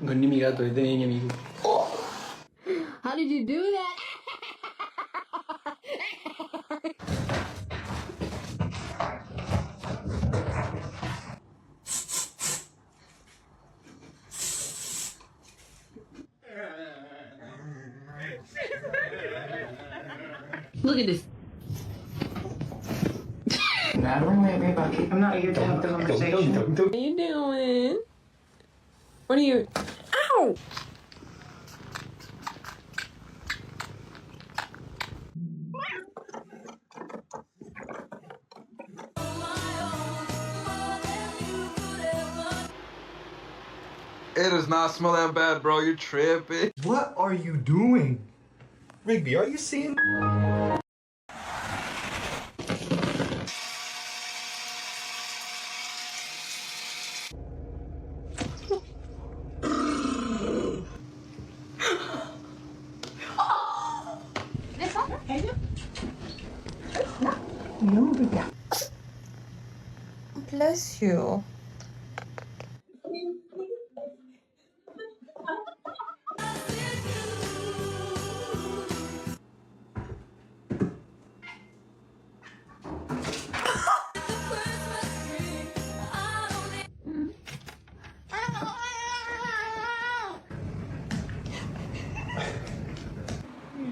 Non mi gato, es de mi amigo. How did you do that? Look at this. I'm not here to have the conversation. What are you doing? What are you? Ow! It does not smell that bad, bro. You're tripping. What are you doing? Rigby, are you seeing? Bless you.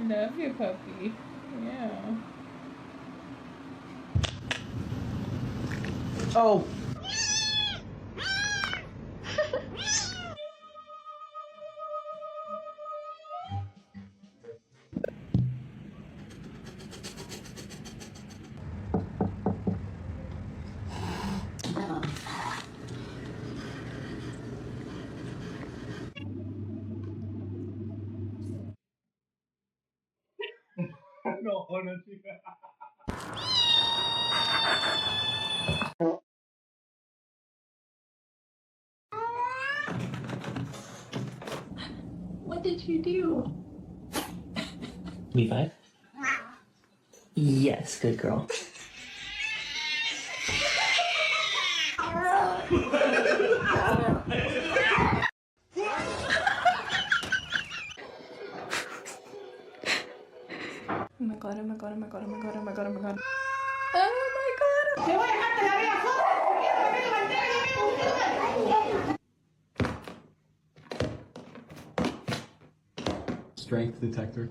Love you, puppy. Yeah. Oh. No, honestly. What did you do? Levi? Yes, good girl. Oh my god, oh my god, oh my god, oh my god, oh my god, oh my god. Oh my god. Strength detector.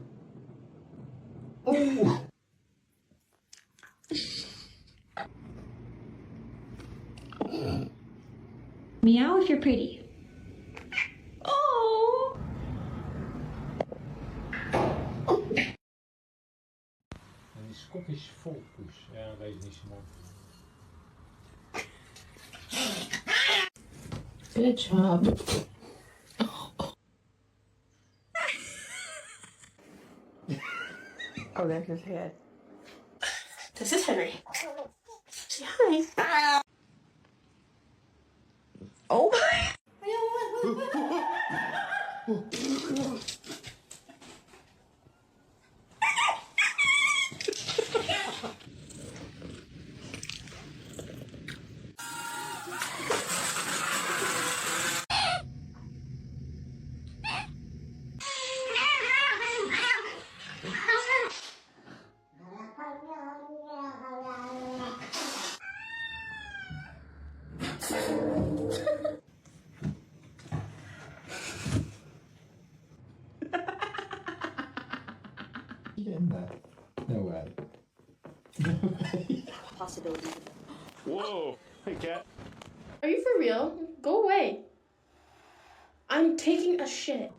Meow if you're pretty. Oh. Een Scottish folkpoes. Ja, deze niet zo mooi. Good job. Oh, there's his head. This is Henry. Say hi. Oh my. No way. Possibility. Whoa! Hey, cat. Are you for real? Go away. I'm taking a shit.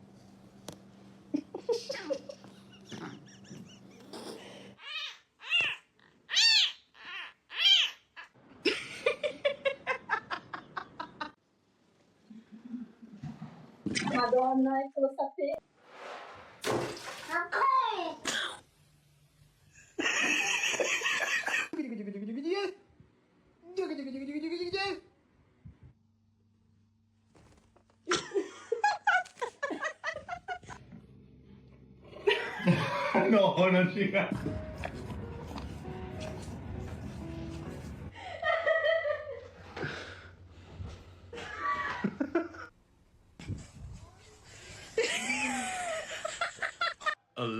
Madonna, é que eu saber. No, honestly.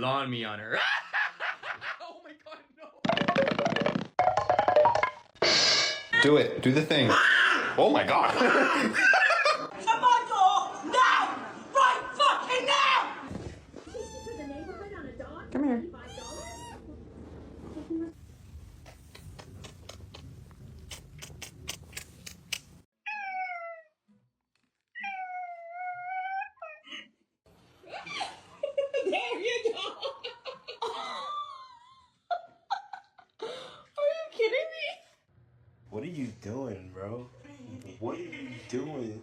salon me on her. Oh my god, no! Do it. Do the thing. Oh my god. Come here. What are you doing, bro? What are you doing?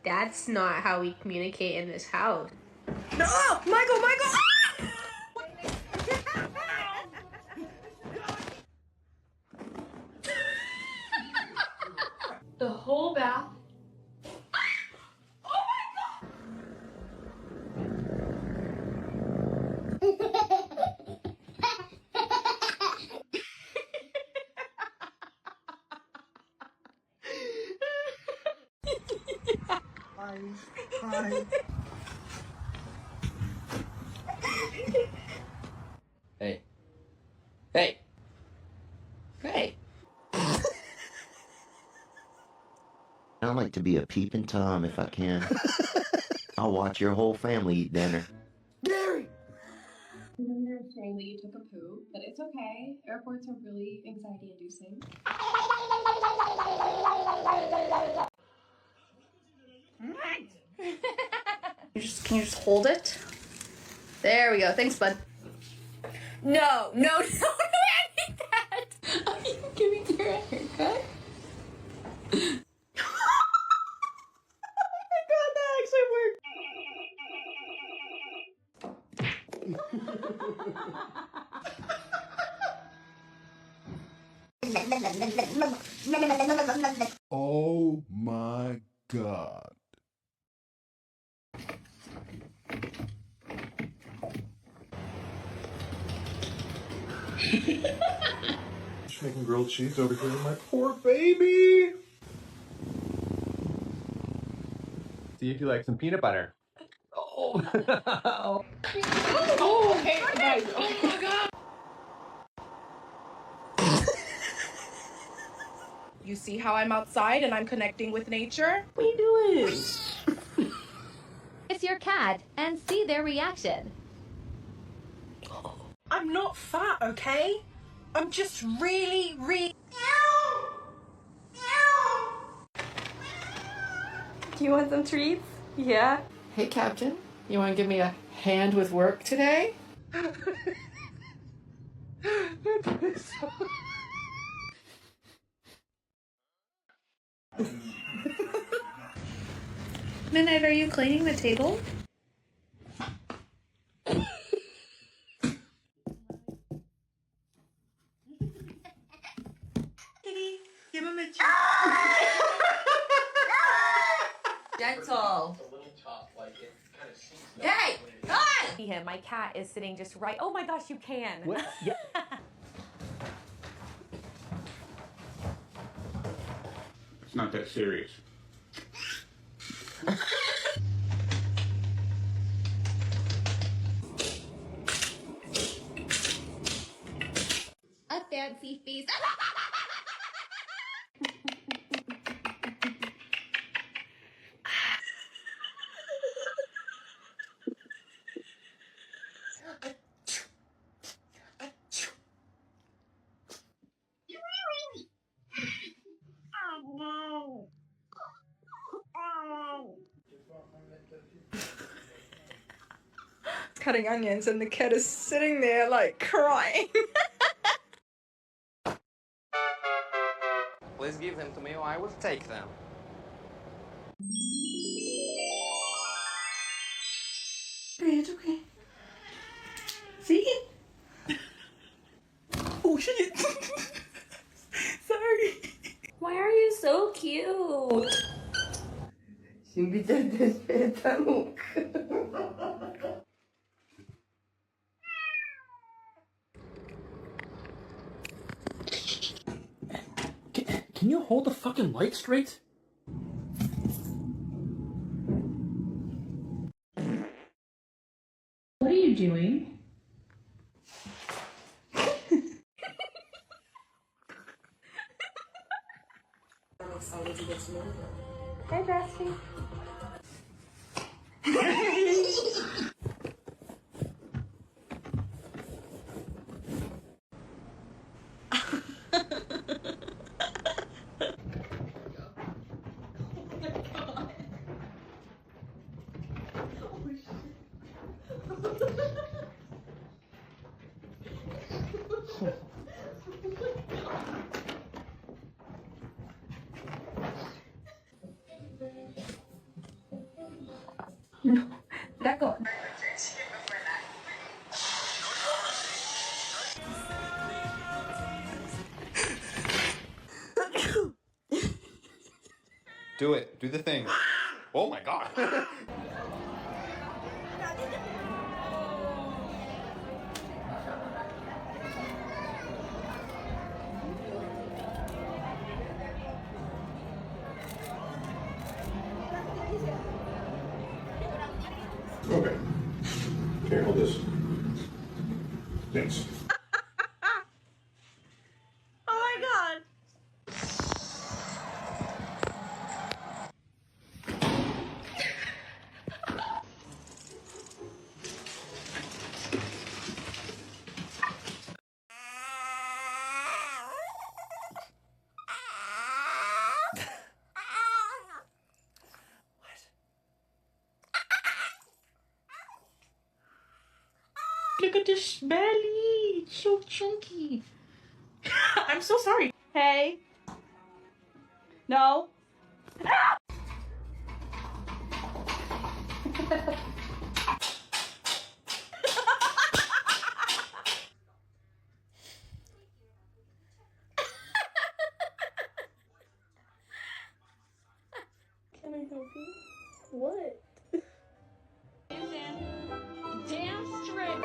That's not how we communicate in this house. No! Michael! Michael! The whole bath. Hi. Hey. Hey! Hey! I'd like to be a peeping Tom if I can. I'll watch your whole family eat dinner. Gary! I know you're saying that you took a poo, but it's okay. Airports are really anxiety inducing. Can you just hold it? There we go. Thanks, bud. No, no, no, no, I need that! Are you giving your haircut? Oh my god. Just making grilled cheese over here with my poor baby. See if you like some peanut butter. Oh! Oh, hey, guys. Oh my god. You see how I'm outside and I'm connecting with nature? What are you doing? It's your cat and see their reaction. I'm not fat, okay? I'm just really, really... Do you want some treats? Yeah. Hey, Captain. You want to give me a hand with work today? Midnight, are you cleaning the table? Kitty, give him a Gentle. Hey! Hi! Him. My cat is sitting just right. Oh my gosh, you can. What? Yeah. It's not that serious. A fancy feast. Cutting onions and the kid is sitting there like crying. Please give them to me or I will take them. It's okay. See? Oh shit. Sorry. Why are you so cute? hold the fucking light straight? What are you doing? Hey, bestie. D'accord. Do it. Do the thing. Oh my god. Okay. Here, hold this. Thanks. Oh my god. Look at this belly. It's so chunky. I'm so sorry. Hey. No. Can I help you? What? Damn straight.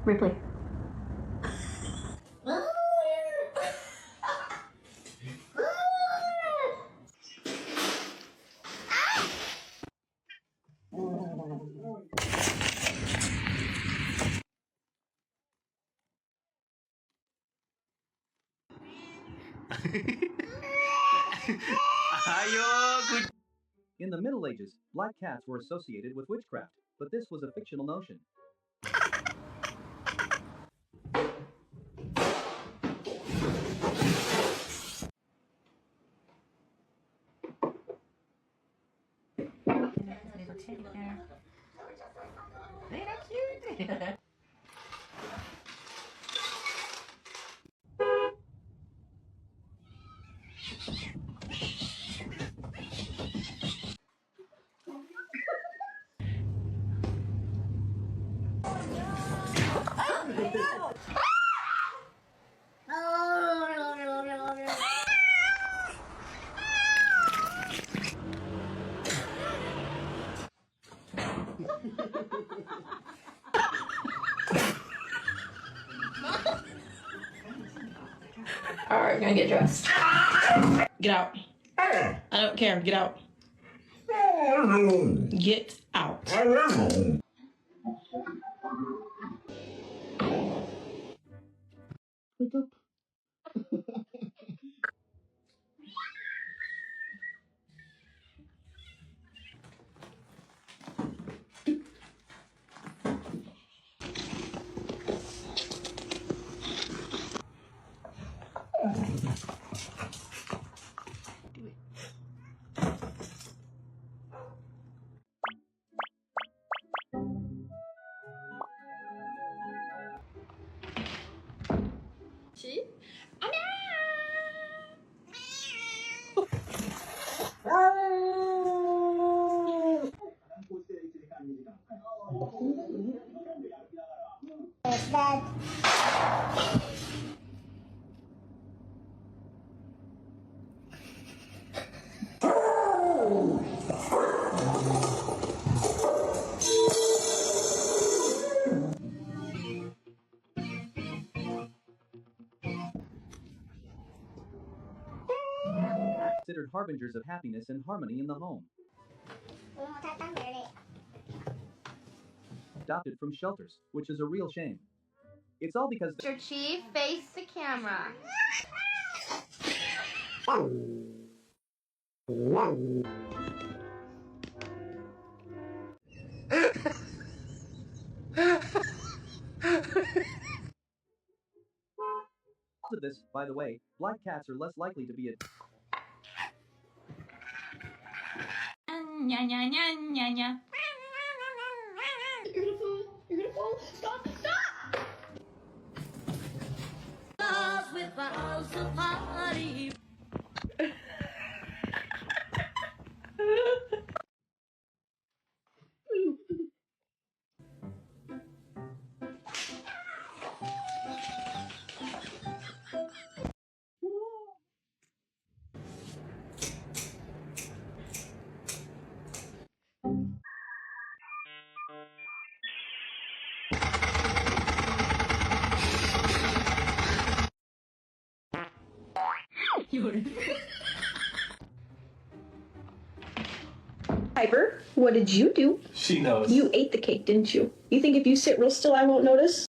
Ripley. In the Middle Ages, black cats were associated with witchcraft, but this was a fictional notion. Alright, gonna get dressed. Get out. I don't care. Get out. Get out. Chief? Considered harbingers of happiness and harmony in the home. Adopted from shelters, which is a real shame. It's all because Mr. Chief, face the camera. of this, by the way, black cats are less likely to be a Nya, nya, nya, nya, nya. You're gonna fall. You're gonna fall. Stop. Stop. Piper, what did you do? She knows. You ate the cake, didn't you? You think if you sit real still I won't notice?